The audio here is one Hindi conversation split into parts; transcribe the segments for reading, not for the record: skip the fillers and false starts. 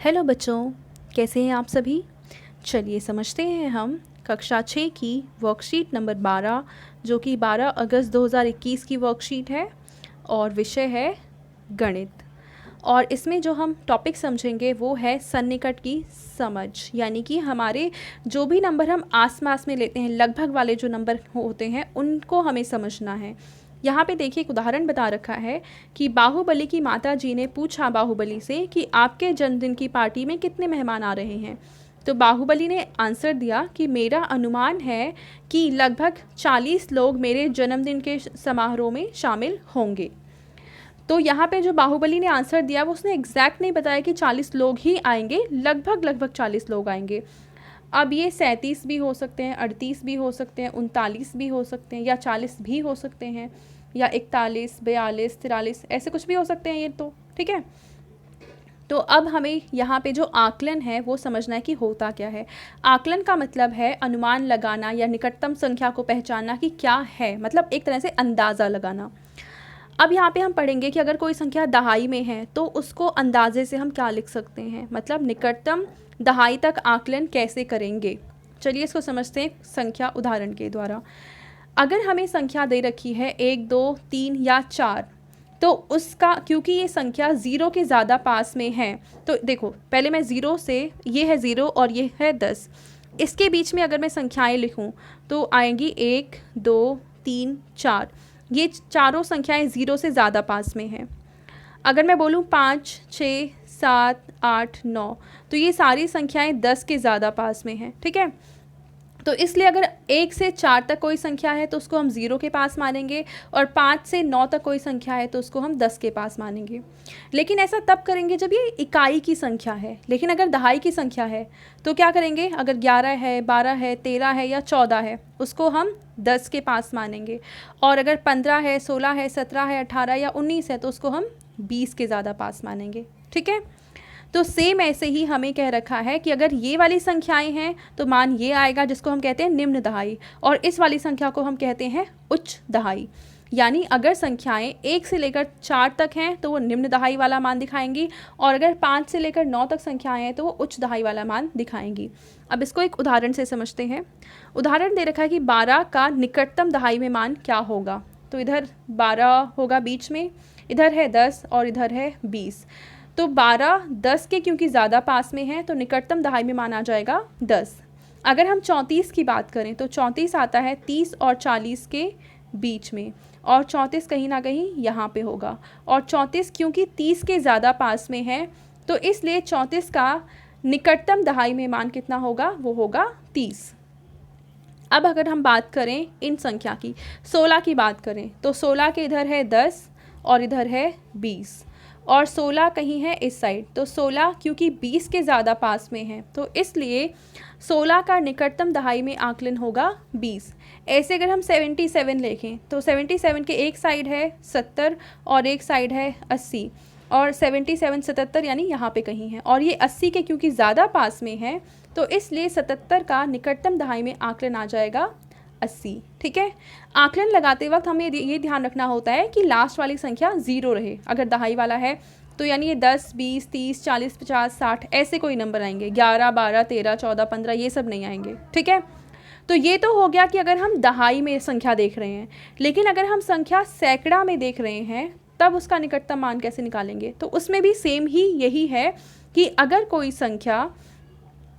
हेलो बच्चों, कैसे हैं आप सभी। चलिए समझते हैं हम कक्षा 6 की वर्कशीट नंबर 12 जो कि 12 अगस्त 2021 की वर्कशीट है और विषय है गणित। और इसमें जो हम टॉपिक समझेंगे वो है सन्निकट की समझ, यानी कि हमारे जो भी नंबर हम आस पास में लेते हैं, लगभग वाले जो नंबर होते हैं उनको हमें समझना है। यहाँ पे देखिए एक उदाहरण बता रखा है कि बाहुबली की माता जी ने पूछा बाहुबली से कि आपके जन्मदिन की पार्टी में कितने मेहमान आ रहे हैं। तो बाहुबली ने आंसर दिया कि मेरा अनुमान है कि लगभग 40 लोग मेरे जन्मदिन के समारोह में शामिल होंगे। तो यहाँ पे जो बाहुबली ने आंसर दिया वो उसने एग्जैक्ट नहीं बताया कि 40 लोग ही आएंगे, लगभग 40 लोग आएंगे। अब ये 37 भी हो सकते हैं, 38 भी हो सकते हैं, 39 भी हो सकते हैं, या 40 भी हो सकते हैं, या 41, 42, 43 ऐसे कुछ भी हो सकते हैं ये तो, ठीक है। तो अब हमें यहाँ पे जो आकलन है वो समझना है कि होता क्या है। आकलन का मतलब है अनुमान लगाना या निकटतम संख्या को पहचानना कि क्या है, मतलब एक तरह से अंदाज़ा लगाना। अब यहाँ पे हम पढ़ेंगे कि अगर कोई संख्या दहाई में है तो उसको अंदाजे से हम क्या लिख सकते हैं, मतलब निकटतम दहाई तक आकलन कैसे करेंगे। चलिए इसको समझते हैं संख्या उदाहरण के द्वारा। अगर हमें संख्या दे रखी है 1, 2, 3 या 4, तो उसका क्योंकि ये संख्या 0 के ज़्यादा पास में है, तो देखो पहले मैं 0 से, ये है 0 और ये है 10, इसके बीच में अगर मैं संख्याएं लिखूं तो आएंगी 1, 2, 3, 4। ये चारों संख्याएं 0 से ज़्यादा पास में हैं। अगर मैं बोलूँ 5, 6, 7, 8, 9, तो ये सारी संख्याएं 10 के ज़्यादा पास में हैं, ठीक है। तो इसलिए अगर 1 से 4 तक कोई संख्या है तो उसको हम 0 के पास मानेंगे, और 5 से 9 तक कोई संख्या है तो उसको हम 10 के पास मानेंगे। लेकिन ऐसा तब करेंगे जब ये इकाई की संख्या है। लेकिन अगर दहाई की संख्या है तो क्या करेंगे, अगर 11 है, 12 है, 13 है या 14 है उसको हम 10 के पास मानेंगे, और अगर 15 है, 16 है, 17 है, 18 या 19 है तो उसको हम 20 के ज़्यादा पास मानेंगे, ठीक है। तो सेम ऐसे ही हमें कह रखा है कि अगर ये वाली संख्याएं हैं तो मान ये आएगा जिसको हम कहते हैं निम्न दहाई, और इस वाली संख्या को हम कहते हैं उच्च दहाई। यानी अगर संख्याएं 1 से लेकर 4 तक हैं तो वो निम्न दहाई वाला मान दिखाएंगी, और अगर 5 से लेकर 9 तक संख्याएं हैं तो वो उच्च दहाई वाला मान दिखाएंगी। अब इसको एक उदाहरण से समझते हैं। उदाहरण दे रखा है कि 12 का निकटतम दहाई में मान क्या होगा। तो इधर 12 होगा बीच में, इधर है 10 और इधर है 20। तो 12 10 के क्योंकि ज़्यादा पास में है तो निकटतम दहाई में मान आ जाएगा 10। अगर हम 34 की बात करें तो 34 आता है 30 और 40 के बीच में, और 34 कहीं ना कहीं यहाँ पे होगा, और 34 क्योंकि 30 के ज़्यादा पास में है तो इसलिए 34 का निकटतम दहाई में मान कितना होगा, वो होगा 30। अब अगर हम बात करें इन संख्या की, 16 की बात करें तो 16 के इधर है 10 और इधर है 20, और 16 कहीं है इस साइड, तो 16 क्योंकि 20 के ज़्यादा पास में है तो इसलिए 16 का निकटतम दहाई में आकलन होगा 20। ऐसे अगर हम 77 लिखें तो 77 के एक साइड है 70 और एक साइड है 80, और 77 77 यानी यहाँ पे कहीं है, और ये 80 के क्योंकि ज़्यादा पास में है तो इसलिए 77 का निकटतम दहाई में आकलन आ जाएगा 80, ठीक है। आकलन लगाते वक्त हमें ये ध्यान रखना होता है कि लास्ट वाली संख्या 0 रहे। अगर दहाई वाला है तो यानी ये 10, 20, 30, 40, 50, 60 ऐसे कोई नंबर आएंगे, 11, 12, 13, 14, 15 ये सब नहीं आएंगे, ठीक है। तो ये तो हो गया कि अगर हम दहाई में संख्या देख रहे हैं। लेकिन अगर हम संख्या सैकड़ा में देख रहे हैं तब उसका निकटतम मान कैसे निकालेंगे, तो उसमें भी सेम ही यही है कि अगर कोई संख्या,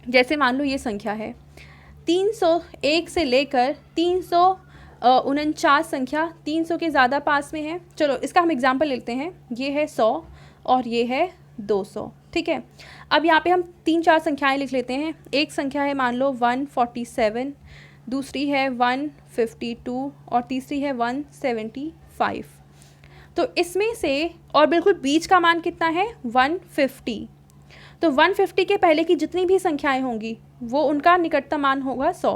जैसे मान लो ये संख्या है 301 से लेकर 349 संख्या 300 के ज़्यादा पास में है। चलो इसका हम एग्जाम्पल लेते हैं, ये है 100 और ये है 200, ठीक है। अब यहाँ पे हम 3-4 संख्याएं लिख लेते हैं। एक संख्या है मान लो 147, दूसरी है 152 और तीसरी है 175। तो इसमें से, और बिल्कुल बीच का मान कितना है 150, तो 150 के पहले की जितनी भी संख्याएं होंगी वो उनका निकटतम मान होगा 100।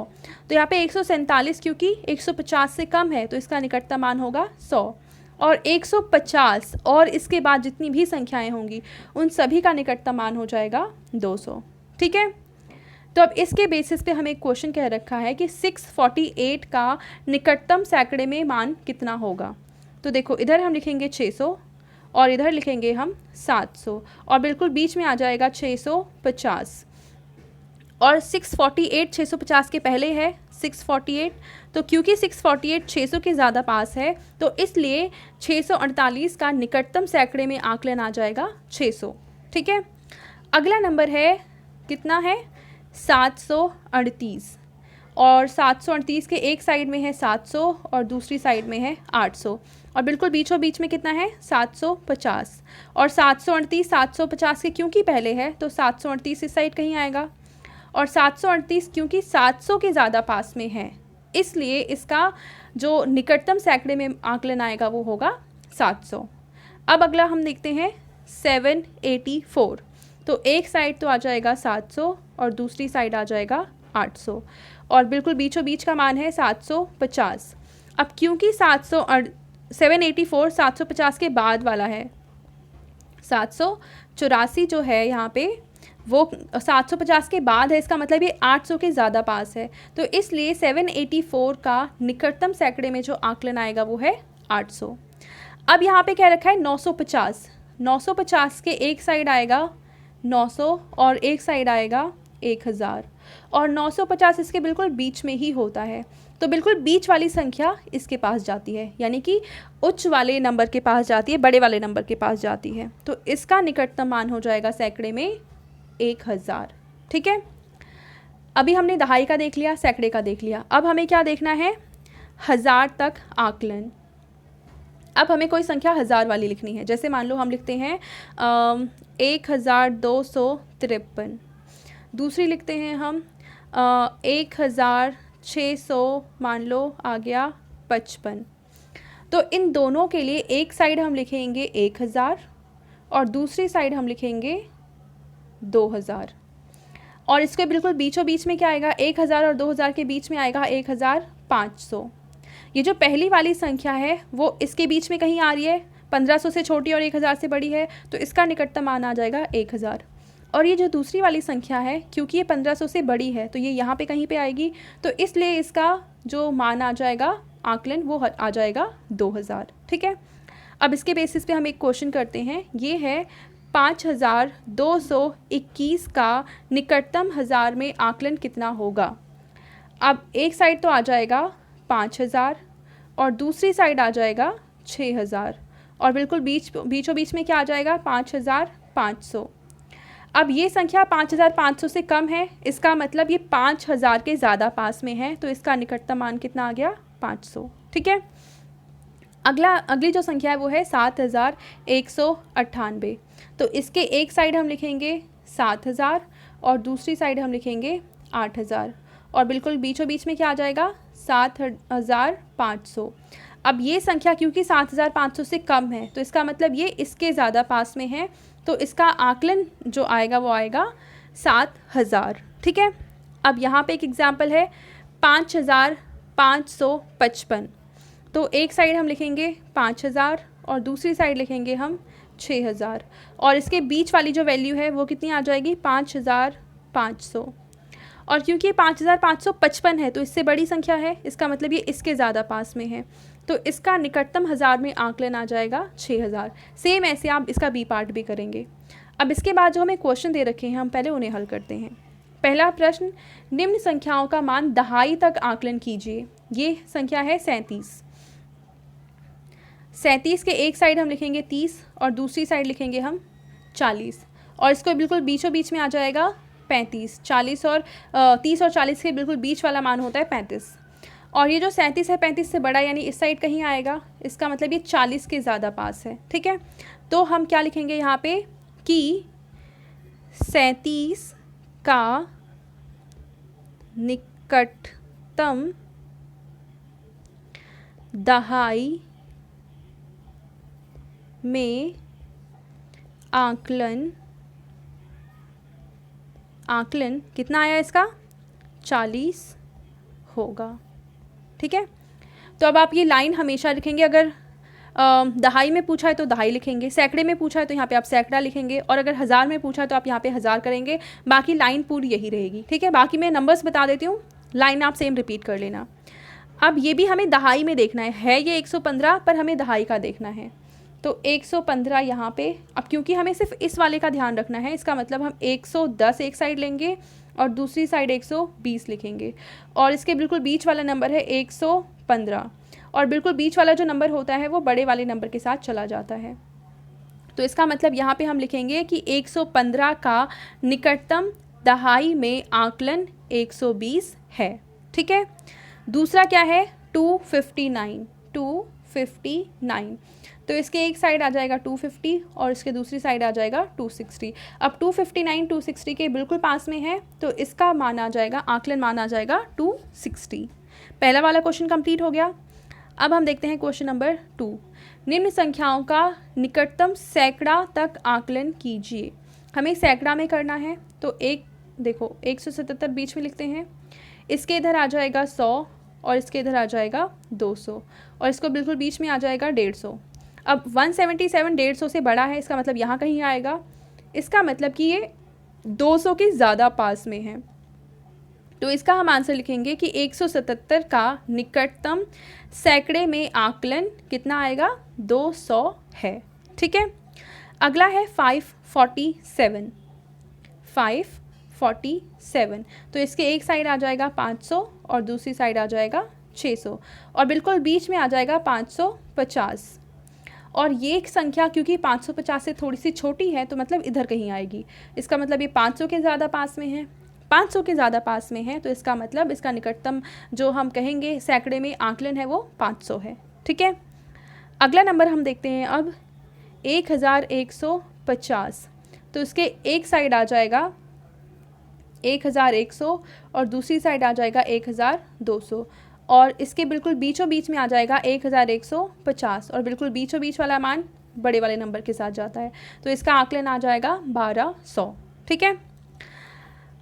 तो यहाँ पे 147 क्योंकि 150 से कम है तो इसका निकटतम मान होगा 100, और 150 और इसके बाद जितनी भी संख्याएं होंगी उन सभी का निकटतम मान हो जाएगा 200, ठीक है। तो अब इसके बेसिस पे हमें एक क्वेश्चन कह रखा है कि 648 का निकटतम सैकड़े में मान कितना होगा। तो देखो इधर हम लिखेंगे 600 और इधर लिखेंगे हम 700 और बिल्कुल बीच में आ जाएगा 650 और 648 650 के पहले है 648, तो क्योंकि 648 600 के ज़्यादा पास है तो इसलिए 648 का निकटतम सैकड़े में आकलन आ जाएगा 600। ठीक है, अगला नंबर है कितना है 738 और 738 के एक साइड में है 700 और दूसरी साइड में है 800 और बिल्कुल बीचों बीच में कितना है 750 और 738 750 के क्योंकि पहले है तो 738 इस साइड कहीं आएगा और 738 क्योंकि 700 के ज़्यादा पास में है इसलिए इसका जो निकटतम सैकड़े में आकलन आएगा वो होगा 700। अब अगला हम देखते हैं 784, तो एक साइड तो आ जाएगा 700 और दूसरी साइड आ जाएगा 800 और बिल्कुल बीचों बीच का मान है 750। अब क्योंकि 784 750 के बाद वाला है, 784 जो है यहाँ पे वो 750 के बाद है, इसका मतलब ये 800 के ज़्यादा पास है, तो इसलिए 784 का निकटतम सैकड़े में जो आकलन आएगा वो है 800। अब यहाँ पे क्या रखा है 950, 950 के एक साइड आएगा 900 और एक साइड आएगा 1000 और 950 इसके बिल्कुल बीच में ही होता है, तो बिल्कुल बीच वाली संख्या इसके पास जाती है, यानी कि उच्च वाले नंबर के पास जाती है, बड़े वाले नंबर के पास जाती है, तो इसका निकटतम मान हो जाएगा सैकड़े में 1000। ठीक है, अभी हमने दहाई का देख लिया, सैकड़े का देख लिया, अब हमें क्या देखना है 1000 तक आकलन। अब हमें कोई संख्या 1000 वाली लिखनी है, जैसे मान लो हम लिखते हैं 1253, दूसरी लिखते हैं हम 1600 मान लो आ गया 55, तो इन दोनों के लिए एक साइड हम लिखेंगे 1000 और दूसरी साइड हम लिखेंगे 2000 और इसके बिल्कुल बीचों बीच में क्या आएगा 1000 और 2000 के बीच में आएगा 1500। ये जो पहली वाली संख्या है वो इसके बीच में कहीं आ रही है, 1500 से छोटी और 1000 से बड़ी है, तो इसका निकटतम मान आ जाएगा 1000। और ये जो दूसरी वाली संख्या है क्योंकि ये 1500 से बड़ी है तो ये यहाँ पे कहीं पे आएगी, तो इसलिए इसका जो मान आ जाएगा आकलन वो आ जाएगा 2000। ठीक है, अब इसके बेसिस पे हम एक क्वेश्चन करते हैं, ये है 5221 का निकटतम हज़ार में आकलन कितना होगा। अब एक साइड तो आ जाएगा 5000 और दूसरी साइड आ जाएगा 6000 और बिल्कुल बीचों बीच में क्या आ जाएगा 5500। अब ये संख्या 5500 से कम है, इसका मतलब ये 5000 के ज़्यादा पास में है, तो इसका निकटतम मान कितना आ गया 500। ठीक है, अगली जो संख्या है वो है 7198, तो इसके एक साइड हम लिखेंगे 7000 और दूसरी साइड हम लिखेंगे 8000 और बिल्कुल बीचों बीच में क्या आ जाएगा 7500। अब ये संख्या क्योंकि 7500 से कम है तो इसका मतलब ये इसके ज़्यादा पास में है, तो इसका आकलन जो आएगा वो आएगा 7000। ठीक है, अब यहाँ पे एक एग्जाम्पल है 5555, तो एक साइड हम लिखेंगे 5000 और दूसरी साइड लिखेंगे हम 6000 और इसके बीच वाली जो वैल्यू है वो कितनी आ जाएगी 5500 और क्योंकि 5555 है तो इससे बड़ी संख्या है, इसका मतलब ये इसके ज़्यादा पास में है, तो इसका निकटतम हज़ार में आकलन आ जाएगा 6000। सेम ऐसे आप इसका बी पार्ट भी करेंगे। अब इसके बाद जो हमें क्वेश्चन दे रखे हैं हम पहले उन्हें हल करते हैं। पहला प्रश्न, निम्न संख्याओं का मान दहाई तक आकलन कीजिए। ये संख्या है 37। 37 के एक साइड हम लिखेंगे 30 और दूसरी साइड लिखेंगे हम 40 और इसको बिल्कुल बीचों बीच में आ जाएगा 35। 40 और 30 और 40 के बिल्कुल बीच वाला मान होता है 35 और ये जो 37 है 35 से बड़ा यानी इस साइड कहीं आएगा, इसका मतलब ये 40 के ज़्यादा पास है। ठीक है, तो हम क्या लिखेंगे यहाँ पे कि 37 का निकटतम दहाई में आकलन कितना आया इसका 40 होगा। ठीक है, तो अब आप ये लाइन हमेशा लिखेंगे, अगर दहाई में पूछा है तो दहाई लिखेंगे, सैकड़े में पूछा है तो यहाँ पे आप सैकड़ा लिखेंगे और अगर हज़ार में पूछा है तो आप यहाँ पे हज़ार करेंगे, बाकी लाइन पूरी यही रहेगी। ठीक है, बाकी मैं नंबर्स बता देती हूँ, लाइन आप सेम रिपीट कर लेना। अब ये भी हमें दहाई में देखना है ये 115 पर हमें दहाई का देखना है, तो 115 यहाँ पे। अब क्योंकि हमें सिर्फ इस वाले का ध्यान रखना है, इसका मतलब हम 110 एक साइड लेंगे और दूसरी साइड 120 लिखेंगे, और इसके बिल्कुल बीच वाला नंबर है 115, और बिल्कुल बीच वाला जो नंबर होता है वो बड़े वाले नंबर के साथ चला जाता है। तो इसका मतलब यहाँ पे हम लिखेंगे कि 115 का निकटतम दहाई में आकलन 120 है। ठीक है। दूसरा क्या है, 259। 259, तो इसके एक साइड आ जाएगा 250 और इसके दूसरी साइड आ जाएगा 260। अब 259 260 के बिल्कुल पास में है, तो इसका मान आ जाएगा, आकलन मान आ जाएगा 260। पहला वाला क्वेश्चन कंप्लीट हो गया। अब हम देखते हैं क्वेश्चन नंबर 2। निम्न संख्याओं का निकटतम सैकड़ा तक आकलन कीजिए। हमें सैकड़ा में करना है, तो एक देखो 177 बीच में लिखते हैं, इसके इधर आ जाएगा 100 और इसके इधर आ जाएगा 200, और इसको बिल्कुल बीच में आ जाएगा 150। अब 177 150 से बड़ा है, इसका मतलब यहाँ कहीं आएगा, इसका मतलब कि ये 200 के ज़्यादा पास में है। तो इसका हम आंसर लिखेंगे कि 177 का निकटतम सैकड़े में आकलन कितना आएगा, 200 है। ठीक है। अगला है 547। 547, तो इसके एक साइड आ जाएगा 500 और दूसरी साइड आ जाएगा 600, और बिल्कुल बीच में आ जाएगा 550। और ये एक संख्या क्योंकि 550 से थोड़ी सी छोटी है, तो मतलब इधर कहीं आएगी, इसका मतलब ये 500 के ज़्यादा पास में है। 500 के ज़्यादा पास में है, तो इसका मतलब इसका निकटतम जो हम कहेंगे सैकड़े में आकलन है वो 500 है। ठीक है। अगला नंबर हम देखते हैं अब 1150, तो इसके एक साइड आ जाएगा 1100 और दूसरी साइड आ जाएगा 1200, और इसके बिल्कुल बीचों बीच में आ जाएगा 1150, और बिल्कुल बीचों बीच वाला मान बड़े वाले नंबर के साथ जाता है, तो इसका आकलन आ जाएगा 1200। ठीक है।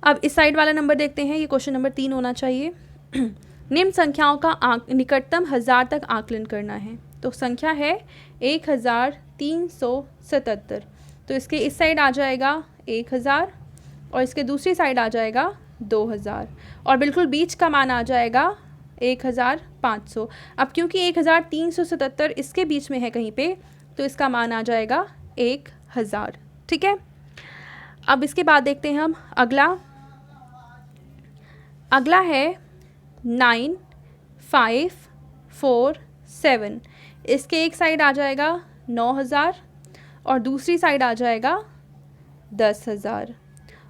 अब इस साइड वाला नंबर देखते हैं, ये क्वेश्चन नंबर 3 होना चाहिए। निम्न संख्याओं का निकटतम 1000 तक आकलन करना है। तो संख्या है 1377, तो इसके इस साइड आ जाएगा 1000 और इसके दूसरी साइड आ जाएगा 2000, और बिल्कुल बीच का मान आ जाएगा 1500। अब क्योंकि 1377 इसके बीच में है कहीं पे, तो इसका मान आ जाएगा 1000। ठीक है। अब इसके बाद देखते हैं हम अगला है 9547। इसके एक साइड आ जाएगा 9000 और दूसरी साइड आ जाएगा 10000,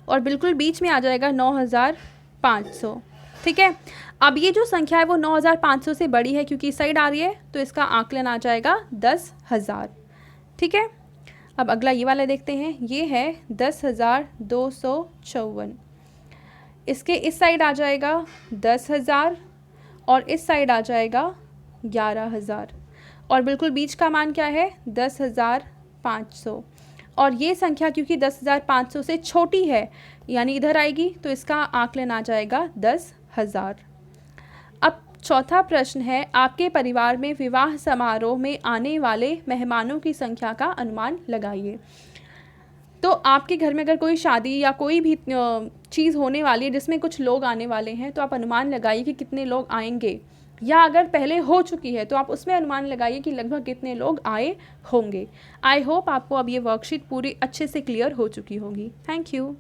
और बिल्कुल बीच में आ जाएगा 9500। ठीक है। अब ये जो संख्या है वो 9500 से बड़ी है क्योंकि इस साइड आ रही है, तो इसका आकलन आ जाएगा 10000। ठीक है। अब अगला ये वाला देखते हैं, ये है 10254। इसके इस साइड आ जाएगा 10000 और इस साइड आ जाएगा 11000, और बिल्कुल बीच का मान क्या है, 10500, और ये संख्या क्योंकि 10500 से छोटी है यानी इधर आएगी, तो इसका आकलन आ जाएगा 10000। अब चौथा प्रश्न है, आपके परिवार में विवाह समारोह में आने वाले मेहमानों की संख्या का अनुमान लगाइए। तो आपके घर में अगर कोई शादी या कोई भी चीज़ होने वाली है जिसमें कुछ लोग आने वाले हैं, तो आप अनुमान लगाइए कि कितने लोग आएंगे, या अगर पहले हो चुकी है तो आप उसमें अनुमान लगाइए कि लगभग कितने लोग आए होंगे। आई होप आपको अब ये वर्कशीट पूरी अच्छे से क्लियर हो चुकी होगी। Thank you.